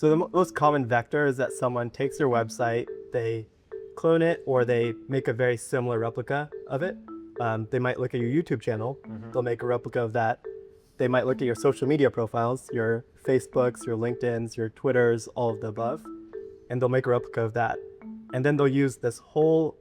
So the most common vector is that someone takes your website, they clone it, or they make a very similar replica of it. They might look at your YouTube channel, they'll make a replica of that. They might look at your social media profiles, your Facebooks, your LinkedIns, your Twitters, all of the above, and they'll make a replica of that. And then they'll use this whole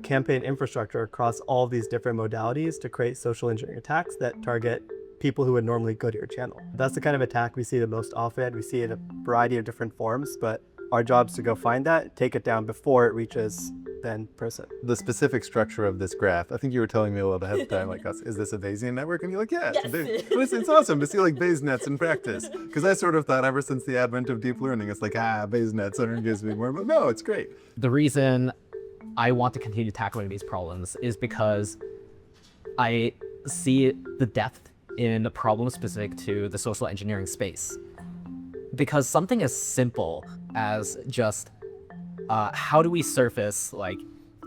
campaign infrastructure across all these different modalities to create social engineering attacks that target people who would normally go to your channel. That's the kind of attack we see the most often. We see it in a variety of different forms, but our job is to go find that, take it down before it reaches the end person. The specific structure of this graph, I think you were telling me a little ahead of time, like, is this a Bayesian network? And you're like, yeah, it's awesome to see like Bayes nets in practice. Because I sort of thought ever since the advent of deep learning, it's like, Bayes nets are gives me more, but no, it's great. The reason I want to continue tackling these problems is because I see the depth in the problem specific to the social engineering space. Because something as simple as just how do we surface like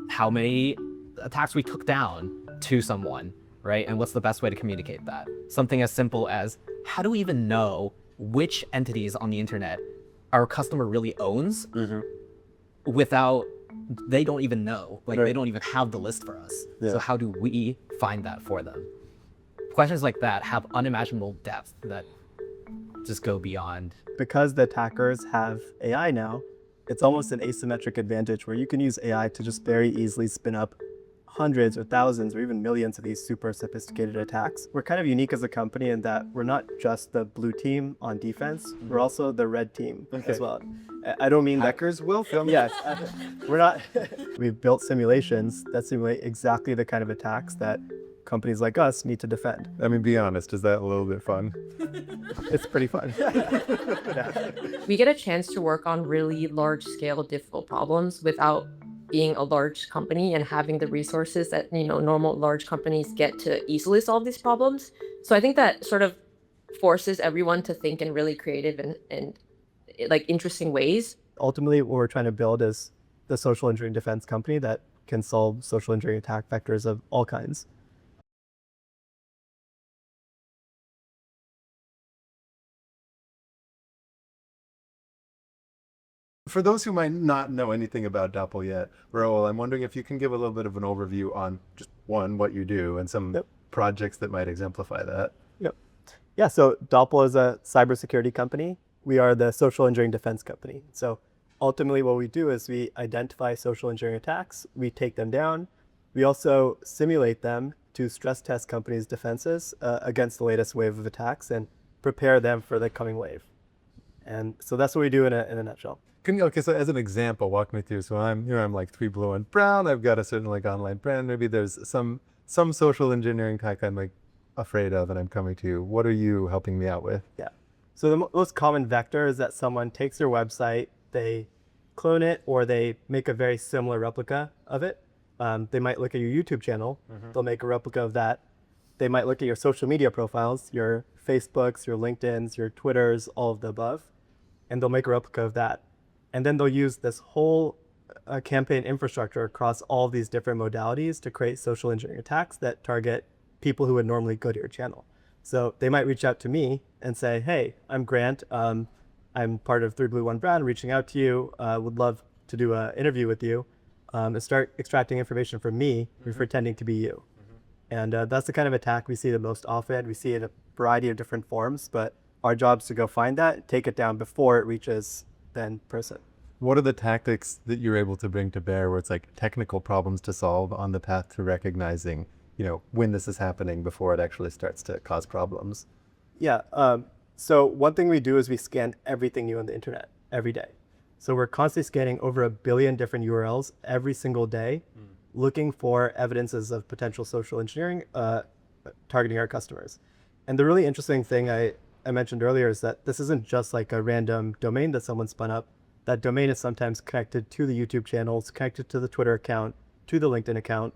how many attacks we took down to someone, right? And what's the best way to communicate that? Something as simple as how do we even know which entities on the internet our customer really owns without, they don't even know, like they don't even have the list for us. So how do we find that for them? Questions like that have unimaginable depth that just go beyond. Because the attackers have AI now, it's almost an asymmetric advantage where you can use AI to just very easily spin up hundreds or thousands or even millions of these super sophisticated attacks. We're kind of unique as a company in that we're not just the blue team on defense, we're also the red team as well. I don't mean hackers will film. Yes, we're not. We've built simulations that simulate exactly the kind of attacks that companies like us need to defend. I mean, be honest, is that a little bit fun? It's pretty fun. We get a chance to work on really large scale, difficult problems without being a large company and having the resources that, normal large companies get to easily solve these problems. So I think that sort of forces everyone to think in really creative and like interesting ways. Ultimately, what we're trying to build is the social engineering defense company that can solve social engineering attack vectors of all kinds. For those who might not know anything about Doppel yet, Raoul, I'm wondering if you can give a little bit of an overview on just what you do and some projects that might exemplify that. Yeah, so Doppel is a cybersecurity company. We are the social engineering defense company. So ultimately what we do is we identify social engineering attacks, we take them down. We also simulate them to stress test companies' defenses against the latest wave of attacks and prepare them for the coming wave. And so that's what we do in a nutshell. Okay, so as an example, walk me through. So I'm like 3Blue1Brown. I've got a certain like online brand. Maybe there's some social engineering attack I'm like afraid of and I'm coming to you. What are you helping me out with? Yeah. So the most common vector is that someone takes your website, they clone it, or they make a very similar replica of it. They might look at your YouTube channel, they'll make a replica of that. They might look at your social media profiles, your Facebooks, your LinkedIns, your Twitters, all of the above, and they'll make a replica of that. And then they'll use this whole campaign infrastructure across all these different modalities to create social engineering attacks that target people who would normally go to your channel. So they might reach out to me and say, hey, I'm Grant. I'm part of 3Blue1Brown, reaching out to you. Would love to do an interview with you and start extracting information from me, pretending to be you. And that's the kind of attack we see the most often. We see it in a variety of different forms, but our job is to go find that, take it down before it reaches the end person. What are the tactics that you're able to bring to bear where it's like technical problems to solve on the path to recognizing, when this is happening before it actually starts to cause problems? Yeah. So one thing we do is we scan everything new on the internet every day. So we're constantly scanning over 1 billion different URLs every single day, looking for evidences of potential social engineering targeting our customers. And the really interesting thing I mentioned earlier is that this isn't just like a random domain that someone spun up. That domain is sometimes connected to the YouTube channels, connected to the Twitter account, to the LinkedIn account,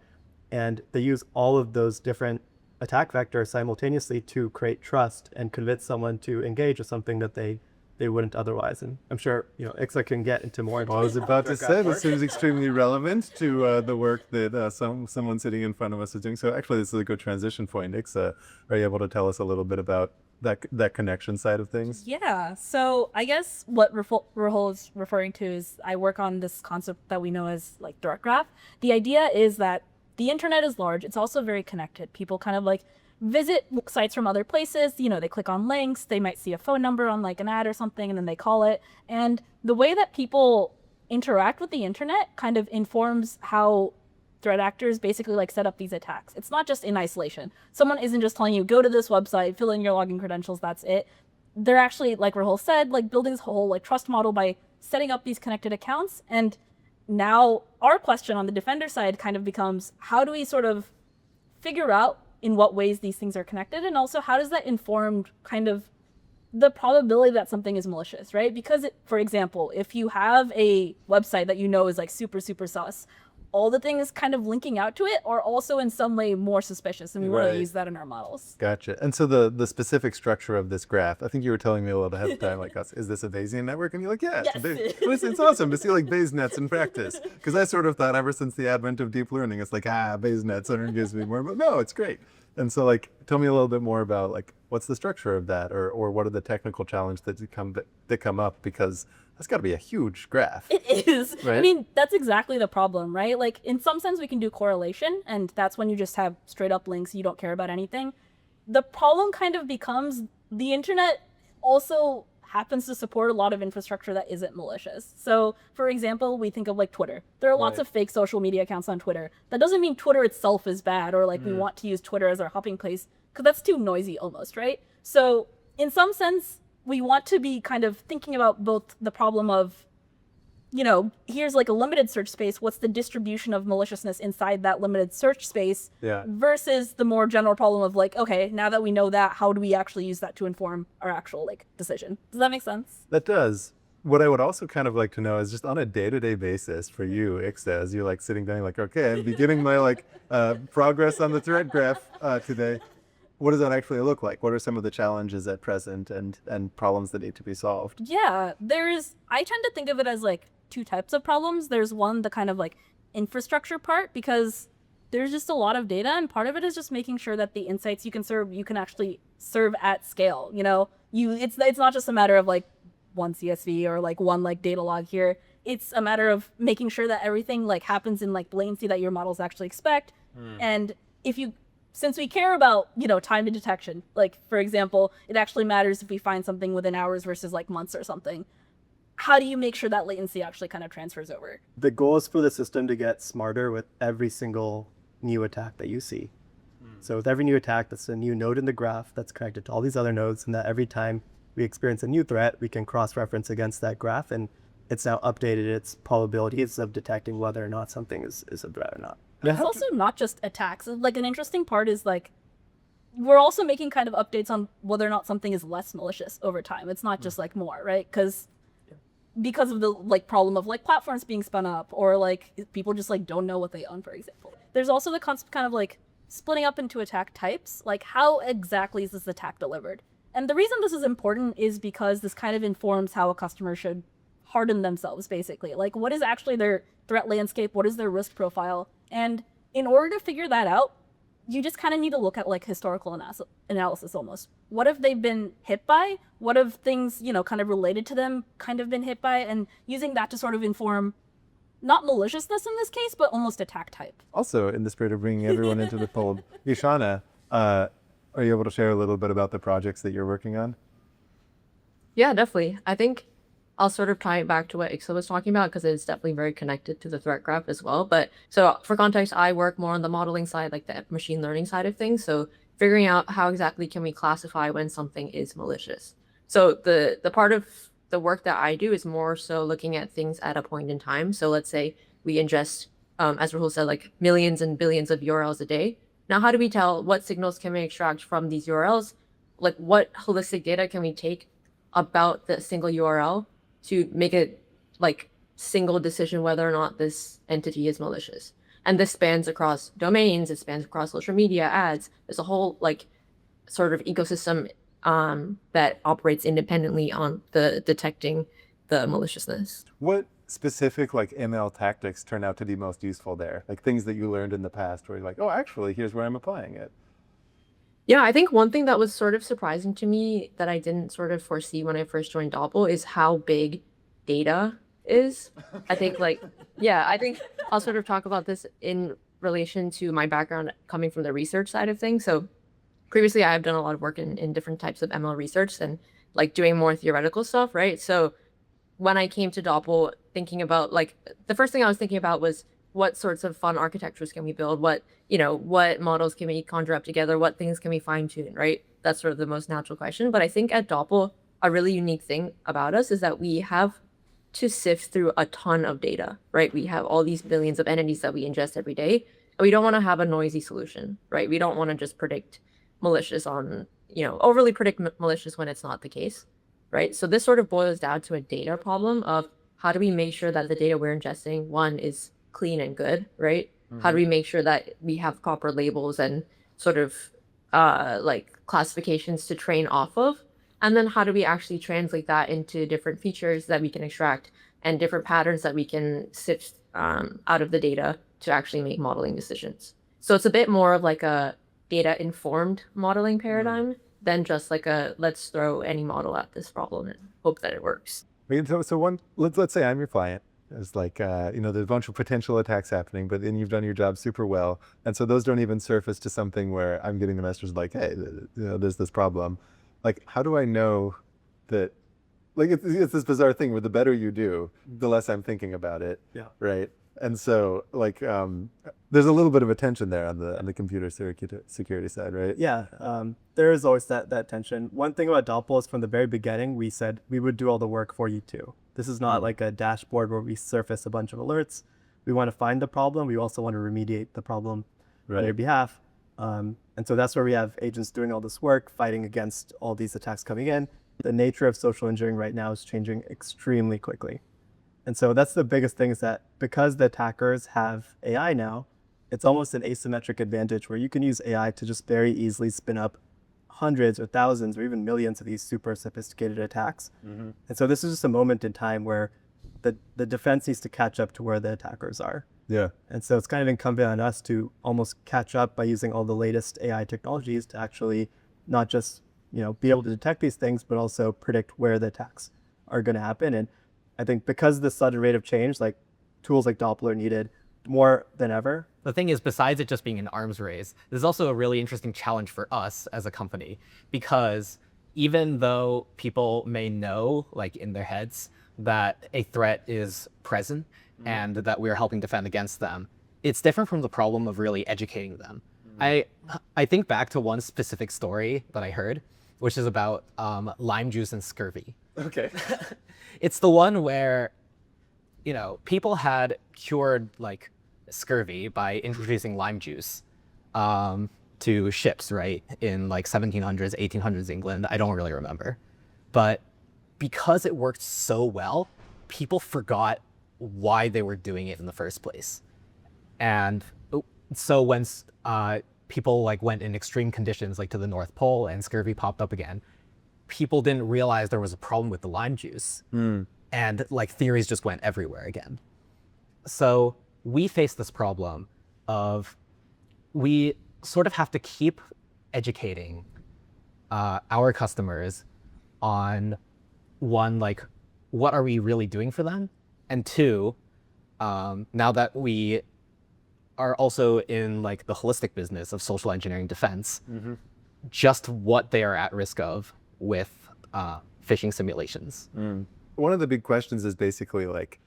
and they use all of those different attack vectors simultaneously to create trust and convince someone to engage with something that they wouldn't otherwise. And I'm sure Ixa can get into more. I was about to say this seems extremely relevant to the work that someone sitting in front of us is doing. So actually, this is a good transition point. Ixa, are you able to tell us a little bit about that connection side of things? Yeah, so I guess what Rahul is referring to is I work on this concept that we know as like threat graph. The idea is that the internet is large. It's also very connected. People kind of like visit sites from other places. You know, they click on links. They might see a phone number on like an ad or something, and then they call it. And the way that people interact with the internet kind of informs how threat actors basically like set up these attacks. It's not just in isolation. Someone isn't just telling you, go to this website, fill in your login credentials, that's it. They're actually, like Rahul said, like building this whole like trust model by setting up these connected accounts. And now our question on the defender side kind of becomes, how do we sort of figure out in what ways these things are connected? And also how does that inform kind of the probability that something is malicious, right? Because for example, if you have a website that you know is like super sus, all the things kind of linking out to it are also in some way more suspicious, and we want to use that in our models. Gotcha. And so the specific structure of this graph, I think you were telling me a little ahead of time, like, is this a Bayesian network? And you're like, yeah, it's awesome to see like Bayes nets in practice. Because I sort of thought ever since the advent of deep learning, it's like, Bayes nets gives me more, but no, it's great. And so like, tell me a little bit more about like, what's the structure of that, or what are the technical challenges that come up, because that's got to be a huge graph. It is. Right? I mean, that's exactly the problem, right? Like in some sense we can do correlation, and that's when you just have straight up links, you don't care about anything. The problem kind of becomes the internet also happens to support a lot of infrastructure that isn't malicious. So for example, we think of like Twitter. There are lots of fake social media accounts on Twitter. That doesn't mean Twitter itself is bad, or like we want to use Twitter as our hopping place, because that's too noisy almost, right? So in some sense, we want to be kind of thinking about both the problem of, you know, here's like a limited search space, what's the distribution of maliciousness inside that limited search space, versus the more general problem of like, okay, now that we know that, how do we actually use that to inform our actual like decision? Does that make sense? That does. What I would also kind of like to know is just on a day-to-day basis for you, Ixta, as you're like sitting down, like, okay, I'm beginning my like progress on the threat graph today. What does that actually look like? What are some of the challenges at present and problems that need to be solved? Yeah, I tend to think of it as like two types of problems. There's one, the kind of like infrastructure part, because there's just a lot of data, and part of it is just making sure that the insights you can actually serve at scale. You know, it's not just a matter of like one CSV or like one like data log here. It's a matter of making sure that everything like happens in like latency that your models actually expect. And since we care about, you know, time to detection, like for example, it actually matters if we find something within hours versus like months or something. How do you make sure that latency actually kind of transfers over? The goal is for the system to get smarter with every single new attack that you see. So with every new attack, that's a new node in the graph that's connected to all these other nodes, and that every time we experience a new threat, we can cross-reference against that graph, and it's now updated its probabilities of detecting whether or not something is a threat or not. It's also not just attacks. Like an interesting part is like, we're also making kind of updates on whether or not something is less malicious over time. It's not just like more, right? Because of the like problem of like platforms being spun up, or like people just like don't know what they own, for example. There's also the concept kind of like splitting up into attack types. Like how exactly is this attack delivered? And the reason this is important is because this kind of informs how a customer should harden themselves, basically. Like what is actually their threat landscape? What is their risk profile? And in order to figure that out, you just kind of need to look at like historical analysis almost. What have they been hit by? What have things, you know, kind of related to them kind of been hit by? And using that to sort of inform not maliciousness in this case, but almost attack type. Also, in the spirit of bringing everyone into the fold, Ishana, are you able to share a little bit about the projects that you're working on? Yeah, definitely. I think I'll sort of tie it back to what Ixo was talking about, because it's definitely very connected to the threat graph as well. But so for context, I work more on the modeling side, like the machine learning side of things. So figuring out how exactly can we classify when something is malicious. So the part of the work that I do is more so looking at things at a point in time. So let's say we ingest, as Rahul said, like millions and billions of URLs a day. Now, how do we tell what signals can we extract from these URLs? Like what holistic data can we take about the single URL to make a like single decision whether or not this entity is malicious? And this spans across domains, it spans across social media, ads. There's a whole like sort of ecosystem that operates independently on the detecting the maliciousness. What specific like ML tactics turn out to be most useful there? Like things that you learned in the past where you're like, oh, actually, here's where I'm applying it. Yeah, I think one thing that was sort of surprising to me that I didn't sort of foresee when I first joined Doppel is how big data is. I think like, yeah, I think I'll sort of talk about this in relation to my background coming from the research side of things. So previously I've done a lot of work in different types of ML research and like doing more theoretical stuff, right? So when I came to Doppel, thinking about like the first thing I was thinking about was what sorts of fun architectures can we build? What models can we conjure up together? What things can we fine tune, right? That's sort of the most natural question. But I think at Doppel, a really unique thing about us is that we have to sift through a ton of data, right? We have all these billions of entities that we ingest every day. And we don't want to have a noisy solution, right? We don't want to just predict malicious overly predict malicious when it's not the case, right? So this sort of boils down to a data problem of how do we make sure that the data we're ingesting, one, is clean and good, right? How do we make sure that we have proper labels and sort of like classifications to train off of? And then how do we actually translate that into different features that we can extract and different patterns that we can sift out of the data to actually make modeling decisions? So it's a bit more of like a data informed modeling paradigm than just like a let's throw any model at this problem and hope that it works. Let's say I'm your client. It's like, there's a bunch of potential attacks happening, but then you've done your job super well. And so those don't even surface to something where I'm getting the messages like, hey, there's this problem. Like, how do I know that, like, it's this bizarre thing where the better you do, the less I'm thinking about it. Yeah. Right. And so like, there's a little bit of a tension there on the computer security side, right? Yeah, there is always that tension. One thing about Doppel is from the very beginning, we said we would do all the work for you too. This is not like a dashboard where we surface a bunch of alerts. We want to find the problem. We also want to remediate the problem on your behalf. And so that's where we have agents doing all this work, fighting against all these attacks coming in. The nature of social engineering right now is changing extremely quickly. And so that's the biggest thing, is that because the attackers have AI now, it's almost an asymmetric advantage where you can use AI to just very easily spin up hundreds or thousands or even millions of these super sophisticated attacks. And so this is just a moment in time where the defense needs to catch up to where the attackers are. Yeah. And so it's kind of incumbent on us to almost catch up by using all the latest AI technologies to actually not just, be able to detect these things, but also predict where the attacks are going to happen. And I think because of the sudden rate of change, like tools like Doppler are needed more than ever. The thing is, besides it just being an arms race, there's also a really interesting challenge for us as a company, because even though people may know, like in their heads, that a threat is present and that we're helping defend against them, it's different from the problem of really educating them. I think back to one specific story that I heard, which is about lime juice and scurvy. Okay. It's the one where, people had cured like scurvy by introducing lime juice to ships, right? In like 1700s, 1800s England. I don't really remember. But because it worked so well, people forgot why they were doing it in the first place. And so when people like went in extreme conditions, like to the North Pole, and scurvy popped up again, people didn't realize there was a problem with the lime juice. And like theories just went everywhere again. So we face this problem of we sort of have to keep educating our customers on, one, like, what are we really doing for them? And two, now that we are also in like the holistic business of social engineering defense, just what they are at risk of with phishing simulations. One of the big questions is basically like,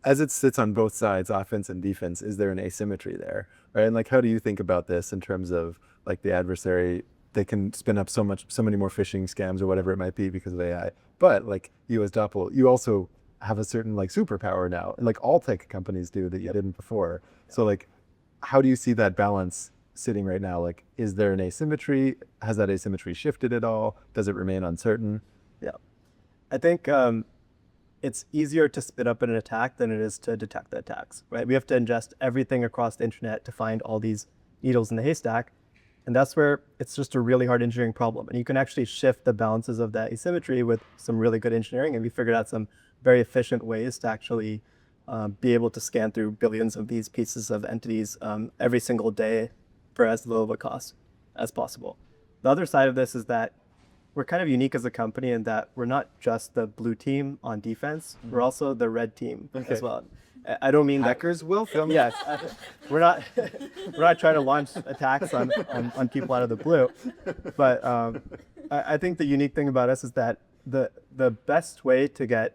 as it sits on both sides, offense and defense, is there an asymmetry there, right? And like, how do you think about this in terms of like the adversary? They can spin up so many more phishing scams or whatever it might be because of AI. But like you as Doppel, you also have a certain like superpower now, and like all tech companies do that you didn't before. So like, how do you see that balance sitting right now? Like, is there an asymmetry? Has that asymmetry shifted at all? Does it remain uncertain? Yeah. I think it's easier to spin up an attack than it is to detect the attacks, right? We have to ingest everything across the internet to find all these needles in the haystack. And that's where it's just a really hard engineering problem. And you can actually shift the balances of that asymmetry with some really good engineering. And we figured out some very efficient ways to actually be able to scan through billions of these pieces of entities every single day for as little of a cost. as possible. The other side of this is that we're kind of unique as a company in that we're not just the blue team on defense, we're also the red team as well. I don't mean Hackers will film. Yes, we're not we're not trying to launch attacks on people out of the blue, but I think the unique thing about us is that the best way to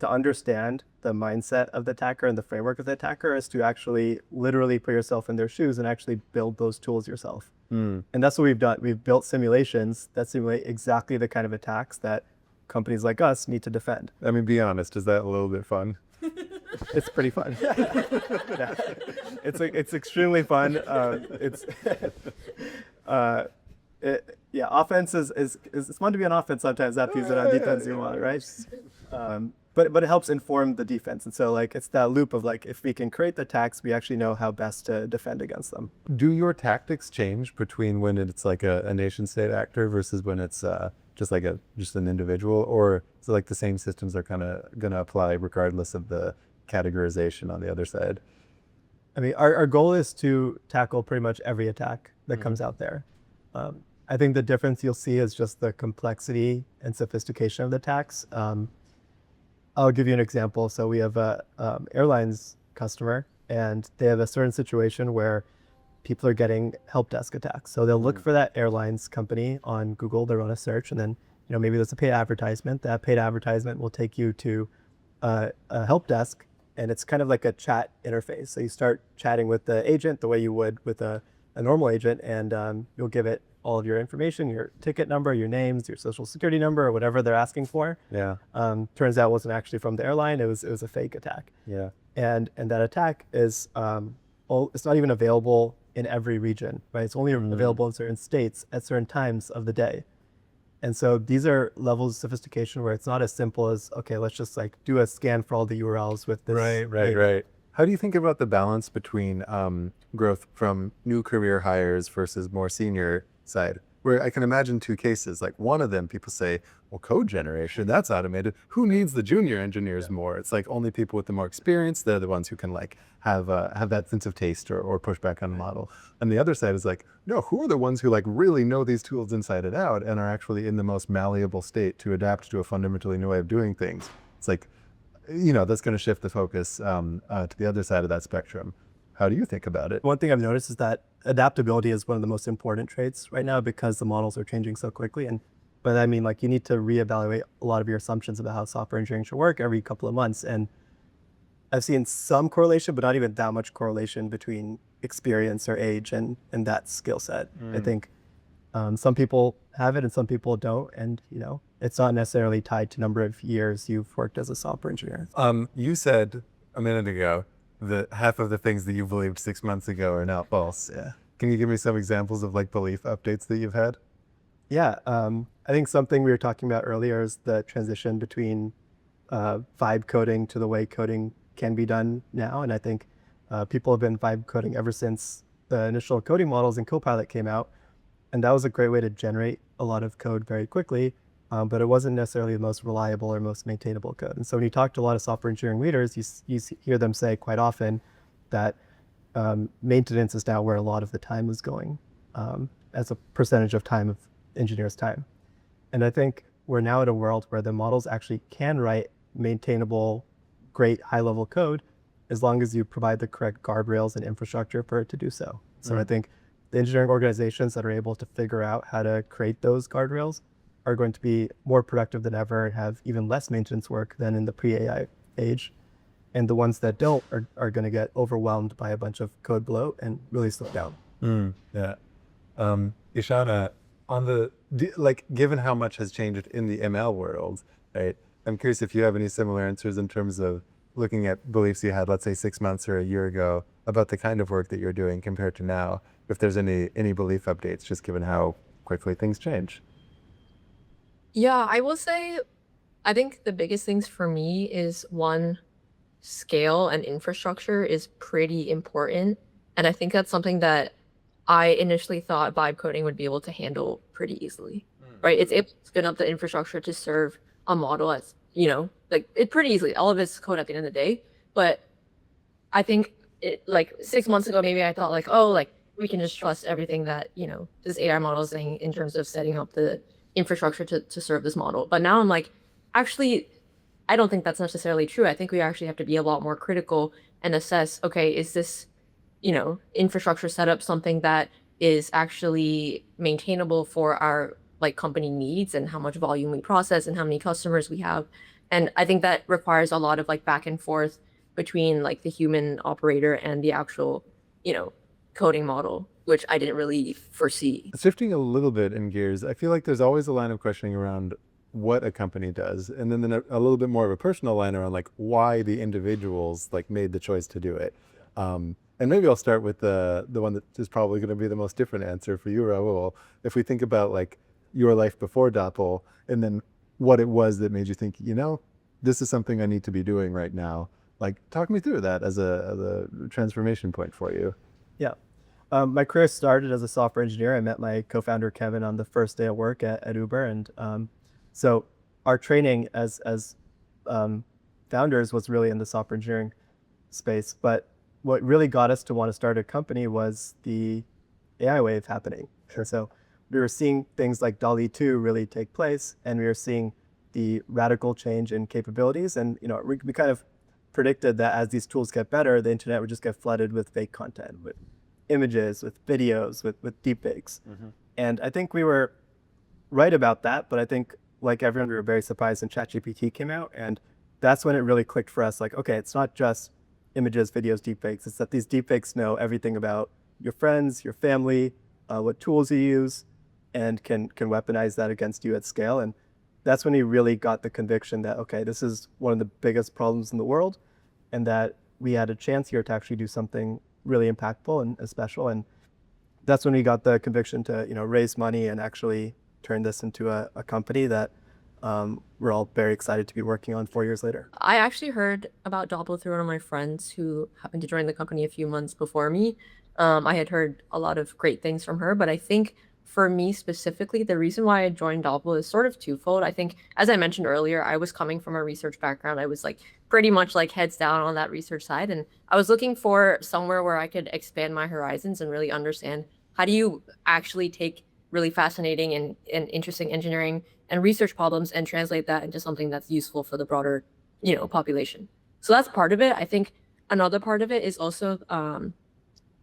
understand the mindset of the attacker and the framework of the attacker is to actually literally put yourself in their shoes and actually build those tools yourself. And that's what we've done. We've built simulations that simulate exactly the kind of attacks that companies like us need to defend. I mean, be honest, is that a little bit fun? It's pretty fun. Yeah. It's extremely fun. Offense is it's fun to be on offense sometimes. Have to use it on defense you want, right? But it helps inform the defense, and so like it's that loop of like if we can create the attacks, we actually know how best to defend against them. Do your tactics change between when it's like a nation state actor versus when it's just an individual, or is it like the same systems are kind of going to apply regardless of the categorization on the other side? I mean, our goal is to tackle pretty much every attack that comes out there. I think the difference you'll see is just the complexity and sophistication of the attacks. I'll give you an example. So we have a airlines customer, and they have a certain situation where people are getting help desk attacks. So they'll look for that airlines company on Google, they'll run a search, and then maybe there's a paid advertisement. That paid advertisement will take you to a help desk, and it's kind of like a chat interface. So you start chatting with the agent the way you would with a normal agent, and you'll give it all of your information, your ticket number, your names, your social security number, or whatever they're asking for. Yeah. Turns out it wasn't actually from the airline. It was a fake attack. Yeah. And that attack is it's not even available in every region, right? It's only available in certain states at certain times of the day. And so these are levels of sophistication where it's not as simple as, okay, let's just like do a scan for all the URLs with this. Right. How do you think about the balance between growth from new career hires versus more senior side? Where I can imagine two cases. Like one of them, people say, well, code generation, that's automated. Who needs the junior engineers more? It's like only people with the more experience, they're the ones who can like have that sense of taste or push back on the model. And the other side is like, no, who are the ones who like really know these tools inside and out and are actually in the most malleable state to adapt to a fundamentally new way of doing things? It's like, that's going to shift the focus to the other side of that spectrum. How do you think about it? One thing I've noticed is that adaptability is one of the most important traits right now because the models are changing so quickly. But I mean, like you need to reevaluate a lot of your assumptions about how software engineering should work every couple of months. And I've seen some correlation, but not even that much correlation between experience or age and that skill set. I think some people have it and some people don't. And, it's not necessarily tied to number of years you've worked as a software engineer. You said a minute ago that half of the things that you believed 6 months ago are now false. Yeah. Can you give me some examples of like belief updates that you've had? Yeah. I think something we were talking about earlier is the transition between vibe coding to the way coding can be done now. And I think people have been vibe coding ever since the initial coding models in Copilot came out. And that was a great way to generate a lot of code very quickly. But it wasn't necessarily the most reliable or most maintainable code. And so when you talk to a lot of software engineering leaders, you hear them say quite often that maintenance is now where a lot of the time is going as a percentage of time of engineers' time. And I think we're now at a world where the models actually can write maintainable, great high-level code as long as you provide the correct guardrails and infrastructure for it to do so. So I think the engineering organizations that are able to figure out how to create those guardrails are going to be more productive than ever and have even less maintenance work than in the pre-AI age. And the ones that don't are going to get overwhelmed by a bunch of code bloat and really slow down. Yeah. Ishana, given how much has changed in the ML world, right? I'm curious if you have any similar answers in terms of looking at beliefs you had, let's say 6 months or a year ago, about the kind of work that you're doing compared to now, if there's any belief updates, just given how quickly things change. Yeah, I will say, I think the biggest things for me is one, scale and infrastructure is pretty important. And I think that's something that I initially thought vibe coding would be able to handle pretty easily, right? It's able to spin up the infrastructure to serve a model as, like it pretty easily. All of it's code at the end of the day. But I think it like 6 months ago, maybe I thought like, oh, like we can just trust everything that, this AI model is saying in terms of setting up the infrastructure to serve this model. But now I'm like, actually, I don't think that's necessarily true. I think we actually have to be a lot more critical and assess, okay, is this, infrastructure setup something that is actually maintainable for our like company needs and how much volume we process and how many customers we have. And I think that requires a lot of like back and forth between like the human operator and the actual, coding model, which I didn't really foresee. Shifting a little bit in gears, I feel like there's always a line of questioning around what a company does, and then a little bit more of a personal line around like why the individuals like made the choice to do it. And maybe I'll start with the one that is probably going to be the most different answer for you, Raul. If we think about like your life before Doppel, and then what it was that made you think, this is something I need to be doing right now. Like, talk me through that as a transformation point for you. Yeah. My career started as a software engineer. I met my co-founder Kevin on the first day of work at Uber, and so our training as founders was really in the software engineering space. But what really got us to want to start a company was the AI wave happening. Sure. So we were seeing things like DALL-E 2 really take place, and we were seeing the radical change in capabilities. And we kind of predicted that as these tools get better, the internet would just get flooded with fake content, with images, with videos, with deepfakes. And I think we were right about that, but I think like everyone, we were very surprised when ChatGPT came out, and that's when it really clicked for us. Like, okay, it's not just images, videos, deepfakes. It's that these deepfakes know everything about your friends, your family, what tools you use, and can weaponize that against you at scale. And that's when we really got the conviction that, okay, this is one of the biggest problems in the world, and that we had a chance here to actually do something really impactful and special. And that's when we got the conviction to raise money and actually turn this into a company that we're all very excited to be working on 4 years later. I actually heard about Doppel through one of my friends who happened to join the company a few months before me. I had heard a lot of great things from her, but I think for me specifically, the reason why I joined Doppel is sort of twofold. I think, as I mentioned earlier, I was coming from a research background. I was like pretty much like heads down on that research side. And I was looking for somewhere where I could expand my horizons and really understand how do you actually take really fascinating and interesting engineering and research problems and translate that into something that's useful for the broader, population. So that's part of it. I think another part of it is also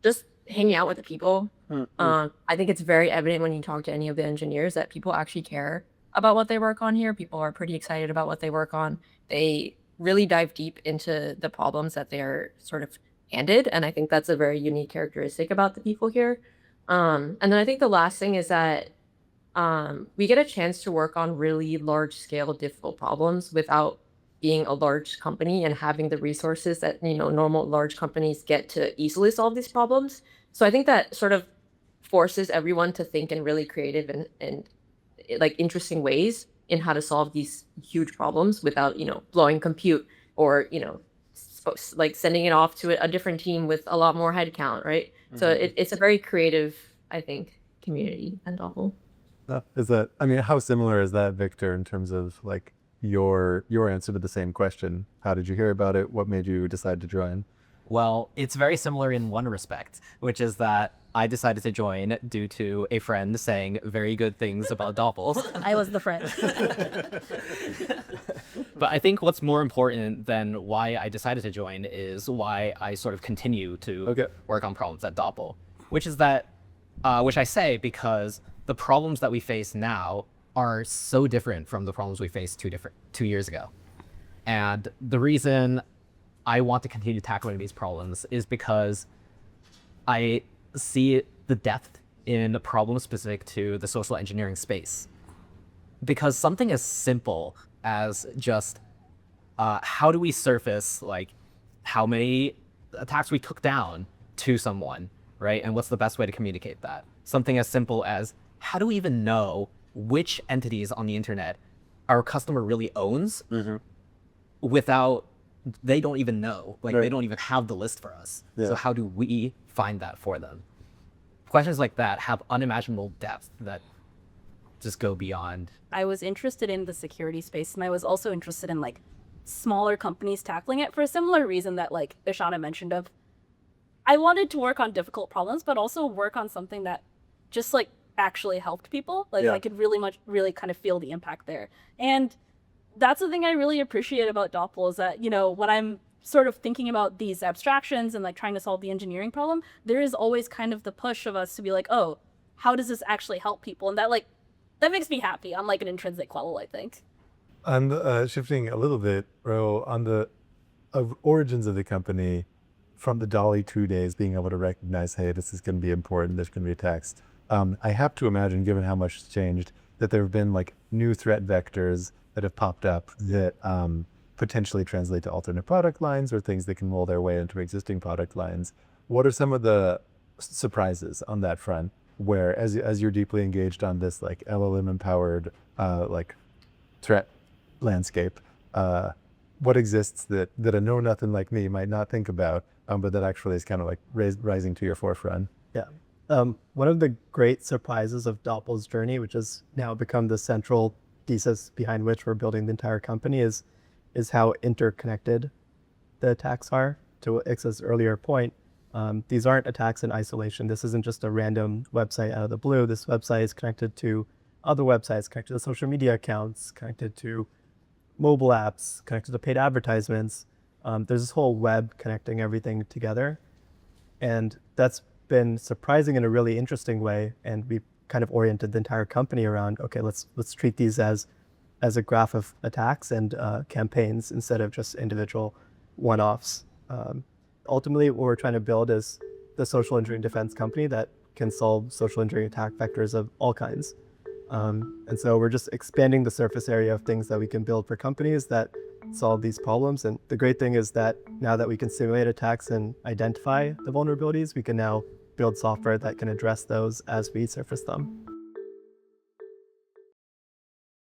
just hanging out with the people. I think it's very evident when you talk to any of the engineers that people actually care about what they work on here. People are pretty excited about what they work on. They really dive deep into the problems that they're sort of handed. And I think that's a very unique characteristic about the people here. And then I think the last thing is that we get a chance to work on really large scale, difficult problems without being a large company and having the resources that, normal large companies get to easily solve these problems. So I think that sort of forces everyone to think in really creative and like interesting ways in how to solve these huge problems without, blowing compute or, like sending it off to a different team with a lot more headcount, right? So it's a very creative, I think, community and awful. How similar is that, Victor, in terms of like your answer to the same question? How did you hear about it? What made you decide to join? Well, it's very similar in one respect, which is that I decided to join due to a friend saying very good things about Doppels. I was the friend. But I think what's more important than why I decided to join is why I sort of continue to work on problems at Doppel, which is that, which I say because the problems that we face now are so different from the problems we faced 2 years ago. And the reason I want to continue tackling these problems is because I see the depth in problems specific to the social engineering space. Because something as simple as just how do we surface like how many attacks we took down to someone, right? And what's the best way to communicate that? Something as simple as how do we even know which entities on the internet our customer really owns without they don't even know, like they don't even have the list for us. So how do we find that for them? Questions like that have unimaginable depth that just go beyond. I was interested in the security space, and I was also interested in like smaller companies tackling it for a similar reason that like Ishana mentioned of I wanted to work on difficult problems, but also work on something that just like actually helped people. Like I could really kind of feel the impact there. And that's the thing I really appreciate about Doppel is that, when I'm sort of thinking about these abstractions and like trying to solve the engineering problem, there is always kind of the push of us to be like, oh, how does this actually help people? And that makes me happy on like an intrinsic level, I think. And shifting a little bit, Ro, on the origins of the company, from the Dolly 2 days, being able to recognize, hey, this is going to be important, there's going to be attacks. I have to imagine, given how much has changed, that there have been like new threat vectors that have popped up that potentially translate to alternate product lines or things that can roll their way into existing product lines. What are some of the surprises on that front, where as you're deeply engaged on this like LLM empowered like threat landscape, what exists that a know nothing like me might not think about, but that actually is kind of like rising to your forefront? Yeah. One of the great surprises of Doppel's journey, which has now become the central thesis behind which we're building the entire company, is how interconnected the attacks are. To Ixa's earlier point, these aren't attacks in isolation. This isn't just a random website out of the blue. This website is connected to other websites, connected to social media accounts, connected to mobile apps, connected to paid advertisements. There's this whole web connecting everything together. And that's been surprising in a really interesting way. And we kind of oriented the entire company around, okay, let's treat these as a graph of attacks and campaigns instead of just individual one-offs. Ultimately, what we're trying to build is the social engineering defense company that can solve social engineering attack vectors of all kinds. And so we're just expanding the surface area of things that we can build for companies that solve these problems. And the great thing is that now that we can simulate attacks and identify the vulnerabilities, we can now build software that can address those as we surface them.